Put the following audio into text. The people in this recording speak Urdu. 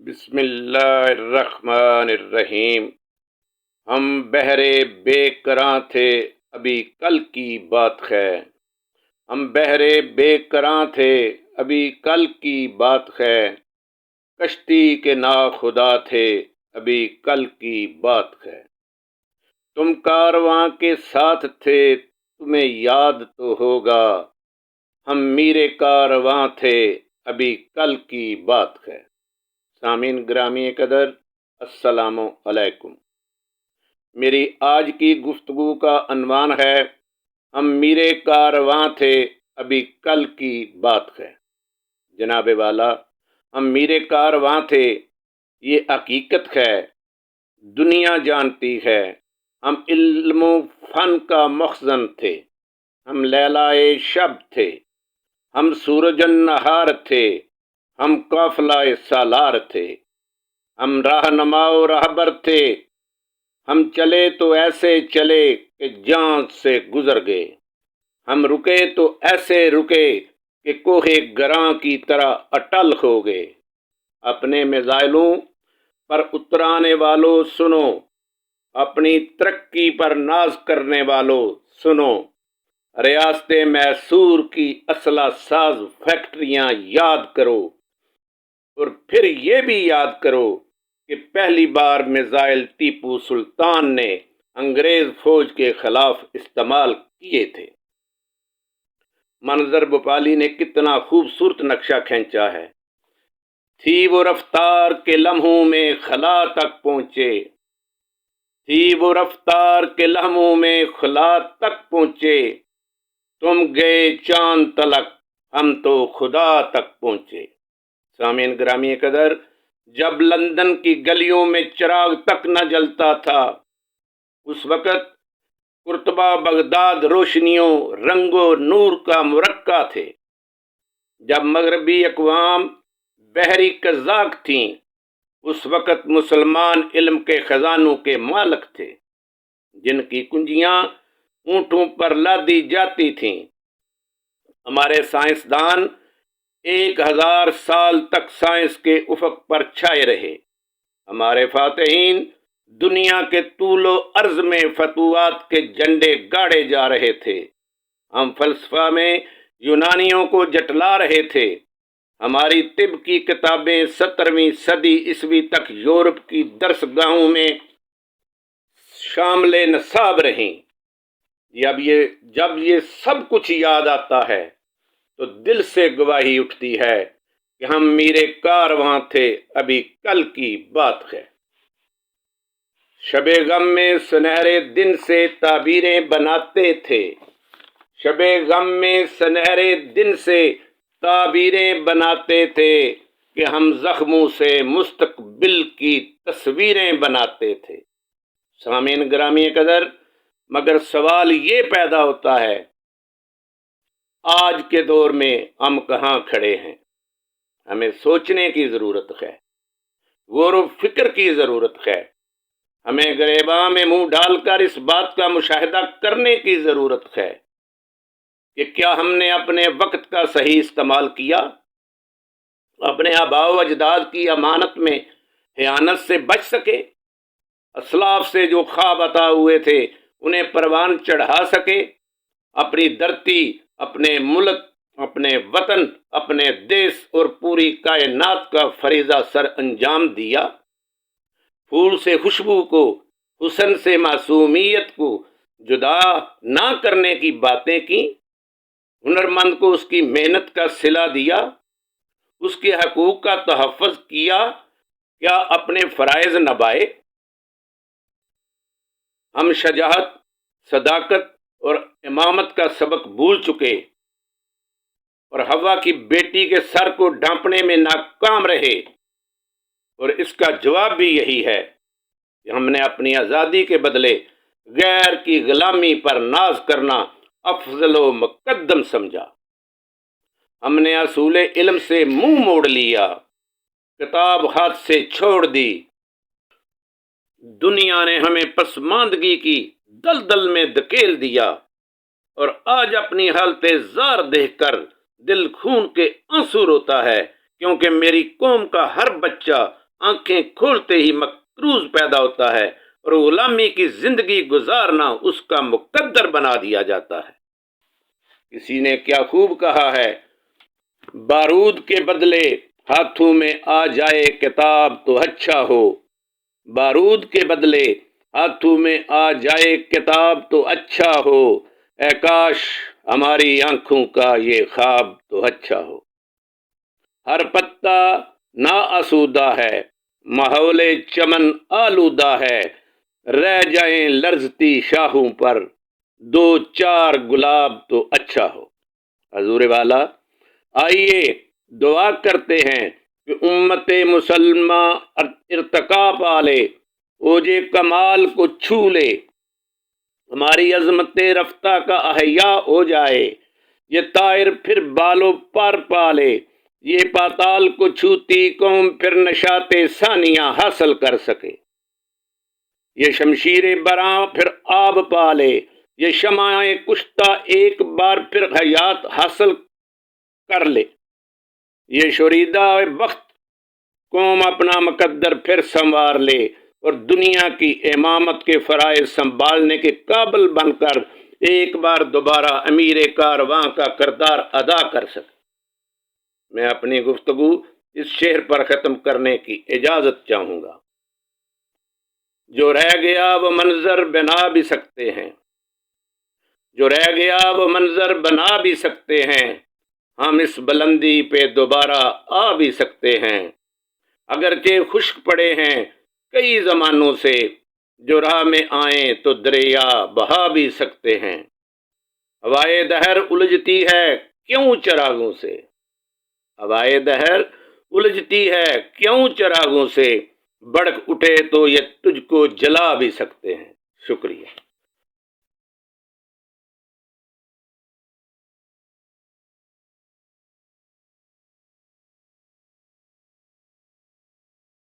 بسم اللہ الرحمن الرحیم۔ ہم بہرے بے کراں تھے ابھی کل کی بات ہے۔ ہم بہرے بے کراں تھے ابھی کل کی بات ہے۔ کشتی کے ناخدا تھے ابھی کل کی بات ہے۔ تم کارواں کے ساتھ تھے تمہیں یاد تو ہوگا۔ ہم میرے کارواں تھے ابھی کل کی بات ہے۔ سامعین گرامی قدر، السلام علیکم۔ میری آج کی گفتگو کا عنوان ہے ہم میرے کارواں تھے ابھی کل کی بات ہے۔ جناب والا، ہم میرے کارواں تھے، یہ حقیقت ہے، دنیا جانتی ہے۔ ہم علم و فن کا مخزن تھے، ہم لیلائے شب تھے، ہم سورج النہار تھے، ہم قافلہ سالار تھے، ہم رہنما و رہبر تھے، ہم چلے تو ایسے چلے کہ جان سے گزر گئے، ہم رکے تو ایسے رکے کہ کوہ گراں کی طرح اٹل ہو گئے۔ اپنے میزائلوں پر اترانے والوں سنو، اپنی ترقی پر ناز کرنے والوں سنو، ریاست میسور کی اسلحہ ساز فیکٹریاں یاد کرو، اور پھر یہ بھی یاد کرو کہ پہلی بار میزائل ٹیپو سلطان نے انگریز فوج کے خلاف استعمال کیے تھے۔ منظر بھوپالی نے کتنا خوبصورت نقشہ کھینچا ہے۔ تھی وہ رفتار کے لمحوں میں خلا تک پہنچے، تھی وہ رفتار کے لمحوں میں خلا تک پہنچے، تم گئے چاند تلک ہم تو خدا تک پہنچے۔ سامعین گرامی قدر، جب لندن کی گلیوں میں چراغ تک نہ جلتا تھا، اس وقت قرطبہ بغداد روشنیوں، رنگ و نور کا مرقع تھے۔ جب مغربی اقوام بحری قزاق تھیں، اس وقت مسلمان علم کے خزانوں کے مالک تھے، جن کی کنجیاں اونٹوں پر لادی جاتی تھیں۔ ہمارے سائنسدان 1000 سال تک سائنس کے افق پر چھائے رہے۔ ہمارے فاتحین دنیا کے طول و عرض میں فتوحات کے جھنڈے گاڑے جا رہے تھے۔ ہم فلسفہ میں یونانیوں کو جٹلا رہے تھے۔ ہماری طب کی کتابیں 17ویں صدی عیسوی تک یورپ کی درس گاہوں میں شامل نصاب رہیں۔ جب یہ سب کچھ یاد آتا ہے تو دل سے گواہی اٹھتی ہے کہ ہم میرے کارواں تھے ابھی کل کی بات ہے۔ شب غم میں سنہرے دن سے تعبیریں بناتے تھے، شب غم میں سنہرے دن سے تعبیریں بناتے تھے کہ ہم زخموں سے مستقبل کی تصویریں بناتے تھے۔ سامعین گرامی قدر، مگر سوال یہ پیدا ہوتا ہے، آج کے دور میں ہم کہاں کھڑے ہیں؟ ہمیں سوچنے کی ضرورت ہے، غور و فکر کی ضرورت ہے۔ ہمیں گریباں میں منہ ڈال کر اس بات کا مشاہدہ کرنے کی ضرورت ہے کہ کیا ہم نے اپنے وقت کا صحیح استعمال کیا؟ اپنے آباء و اجداد کی امانت میں خیانت سے بچ سکے؟ اسلاف سے جو خواب عطا ہوئے تھے انہیں پروان چڑھا سکے؟ اپنی دھرتی، اپنے ملک، اپنے وطن، اپنے دیس اور پوری کائنات کا فریضہ سر انجام دیا؟ پھول سے خوشبو کو، حسن سے معصومیت کو جدا نہ کرنے کی باتیں کی؟ ہنرمند کو اس کی محنت کا صلہ دیا؟ اس کے حقوق کا تحفظ کیا؟ کیا اپنے فرائض نبھائے؟ ہم شجاعت، صداقت اور امامت کا سبق بھول چکے اور ہوا کی بیٹی کے سر کو ڈھانپنے میں ناکام رہے، اور اس کا جواب بھی یہی ہے کہ ہم نے اپنی آزادی کے بدلے غیر کی غلامی پر ناز کرنا افضل و مقدم سمجھا۔ ہم نے اصول علم سے منہ موڑ لیا، کتاب ہاتھ سے چھوڑ دی۔ دنیا نے ہمیں پسماندگی کی دلدل میں دھکیل دیا، اور آج اپنی حالت زار دیکھ کر دل خون کے آنسو روتا ہے، کیونکہ میری قوم کا ہر بچہ آنکھیں کھولتے ہی مقروض پیدا ہوتا ہے اور غلامی کی زندگی گزارنا اس کا مقدر بنا دیا جاتا ہے۔ کسی نے کیا خوب کہا ہے، بارود کے بدلے ہاتھوں میں آ جائے کتاب تو اچھا ہو، بارود کے بدلے ہاتھوں میں آ جائے کتاب تو اچھا ہو، اے کاش ہماری آنکھوں کا یہ خواب تو اچھا ہو۔ ہر پتا نا آسودہ ہے، ماحول چمن آلودہ ہے، رہ جائیں لرزتی شاخوں پر دو چار گلاب تو اچھا ہو۔ حضور والا، آئیے دعا کرتے ہیں کہ امت مسلمہ ارتقا پا لے، اوج کمال کو چھو لے، ہماری عظمت رفتہ کا احیاء ہو جائے، یہ طائر پھر بالوں پر پا لے، یہ پاتال کو چھوتی قوم پھر نشاط ثانیہ حاصل کر سکے، یہ شمشیر براں پھر آب پا لے، یہ شمع کشتہ ایک بار پھر حیات حاصل کر لے، یہ شوریدہ بخت قوم اپنا مقدر پھر سنوار لے اور دنیا کی امامت کے فرائض سنبھالنے کے قابل بن کر ایک بار دوبارہ امیر کارواں کا کردار ادا کر سکے۔ میں اپنی گفتگو اس شعر پر ختم کرنے کی اجازت چاہوں گا۔ جو رہ گیا وہ منظر بنا بھی سکتے ہیں، جو رہ گیا وہ منظر بنا بھی سکتے ہیں، ہم اس بلندی پہ دوبارہ آ بھی سکتے ہیں، اگرچہ خشک پڑے ہیں کئی زمانوں سے، جو راہ میں آئیں تو دریا بہا بھی سکتے ہیں۔ ہوائے دہر الجھتی ہے کیوں چراغوں سے، ہوائے دہر الجھتی ہے کیوں چراغوں سے، بڑک اٹھے تو یہ تجھ کو جلا بھی سکتے ہیں۔ شکریہ۔